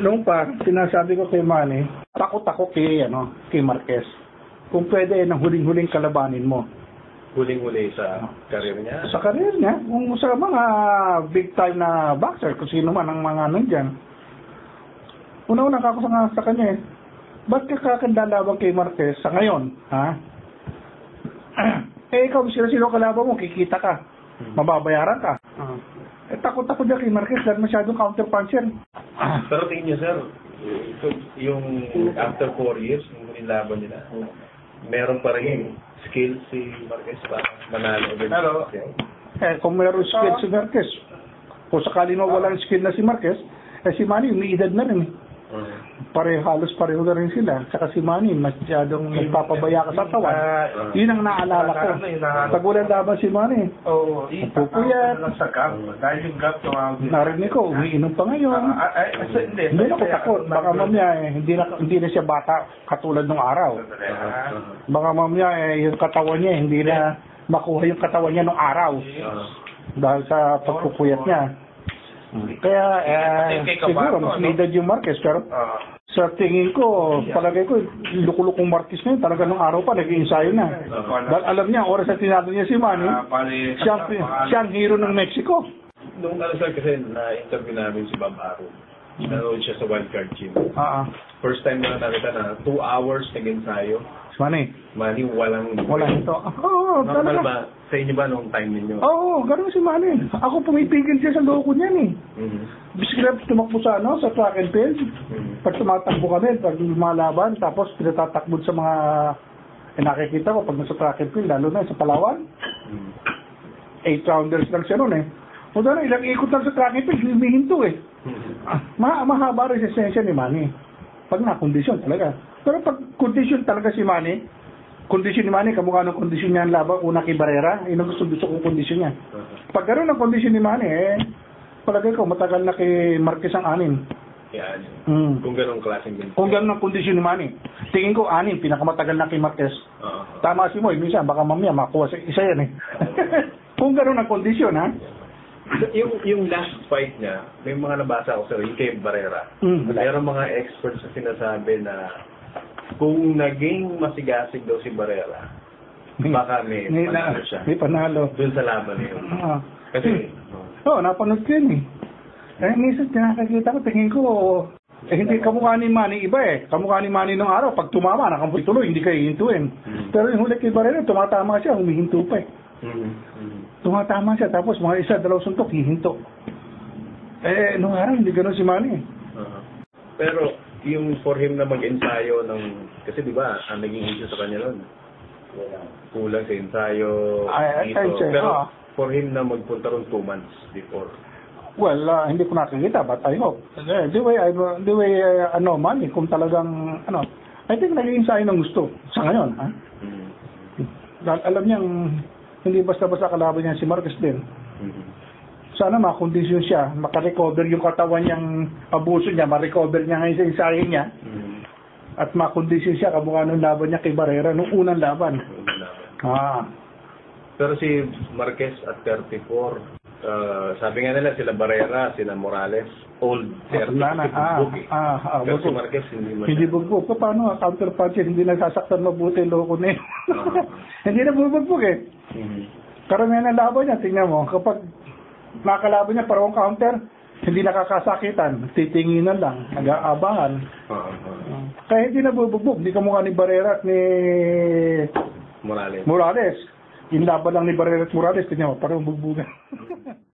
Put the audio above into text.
Noong pa, sinasabi ko kay Manny, takot ako kay Marquez. Kung pwede, nang huling-huling kalabanin mo. Huling-huli sa career niya? Sa career niya, kung sa mga big time na boxer, kung sino man ang mga nandyan. Una-una ako sa kanya ba't ka kakandalabang kay Marquez sa ngayon? Ha? Ikaw, sino kalaban mo, kikita ka. Mababayaran ka. Takot ako dyan kay Marquez dahil masyadong counter-puncher. Pero tingin niyo, sir, yung after 4 years, yung nilaban nila, meron pa rin skills si Marquez para manalo. Pero, kung meron skill si Marquez, kung sakali mawalan skill na si Marquez, si Manny, umiidad na rin. Halos pareho na rin sila. Saka si Manny, masyadong nagpapabaya ka sa tawan. Yun ang naalala ko. Tagulan laban si Manny. Oo. Pupuyat. Sa gap. Dahil yung gap tumawag din. Narinig ko, umiinom pa ngayon. Hindi ako takot. Baka mamaya, hindi na siya bata katulad ng araw. Baka mamaya, yung katawan niya, hindi na makuha yung katawan niya ng araw. Dahil sa pagpupuyat niya. Kaya, siguro, mas edad yung Marquez, pero sa tingin ko, palagay ko, lukulukong Marquez na yun, talaga nung araw pa, nag-i-ensayo na. Dahil alam niya, oras na tinado niya si Manny, siya ang hero ng Mexico. Nung sir, kasi na-interview namin si Bob Aro. Nanood siya sa wildcard gym. First time na nakita na 2 hours nag-ensayo. Manny, walang ito. Normal ba? Sa inyo ba nung time ninyo? Gano'n si Manny. Ako pumipigil siya sa loko niyan Bisiklet tumakbo sa track and field. Pag tumatakbo kami, pag lumalaban, tapos pinatatakbo sa mga nakikita ko pag nasa track and field, lalo na sa Palawan. 8 rounders lang siya noon O doon, ilang ikot lang sa track and field, humihinto mahaba resistensya ni Manny. Pag na-kondisyon talaga. Pero pag kondisyon talaga si Manny, kondisyon ni Manny, kamukha ng kondisyon niya ang laban, una kay Barrera, yun ang gusto kong kondisyon niya. Pag gano'n ang kondisyon ni Manny, palagay ko, matagal na kay Marquez ang 6. Yan. Kung gano'ng klaseng din. Kung gano'n ang kondisyon ni Manny. Tingin ko, 6, pinakamatagal na kay Marquez. Tama si Moy, minsan, baka mamaya makuha sa isa yan Kung gano'n ang kondisyon, Yung last fight niya, may mga nabasa ako sa kay Barrera. Mayroong mga experts na sinasabi na kung naging masigasig daw si Barrera, baka may panalo siya. May panalo. Doon sa laban na yun. Kasi, napanood ko yun minsan nakakita ko, tingin ko, hindi kamukha ni Manny iba Kamukha ni Manny nung araw, pag tumama, tuloy, hindi kayo hihintuin. Pero yung huli kay Barrera, tumatama siya, humihinto pa Tumatama siya, tapos mga 1-2 suntok, hihinto. Nung araw, hindi gano'n si Manny. Pero, yung for him na mag-ensayo kasi di ba, ang naging issue sa kanya nun, kulang sa ensayo dito. Pero for him na magpunta ron 2 months before. Well, hindi ko nakikita, but I hope. The way Manny, kung talagang, I think nag-ensayo ng gusto sa ngayon. Alam niyang, hindi basta-basta kalaban niya si Marquez din. Sana makondisyon siya, makarecover yung katawan niyang abuso niya, ma-recover niya ngayon sa ensayo niya. At makondisyon siya kamukha nung laban niya kay Barrera, nung unang laban. Pero si Marquez at 34, sabi nga nila sila Barrera, sila Morales, old 30, pero si Marquez hindi bugbog. Paano counter-puncher, hindi nagsasaktan mabuti loko na yun. Hindi na bubugbog Karamihan ng laban niya, tingnan mo, kapag nakalaban niya parang counter, hindi nakakasakitan, titinginan lang, nag-aabangan. Kaya hindi na bubugbog, hindi kamukha ni Barrera at ni Morales. Yung laban lang ni Barrera at Morales, tingnan mo, parang bugbugan.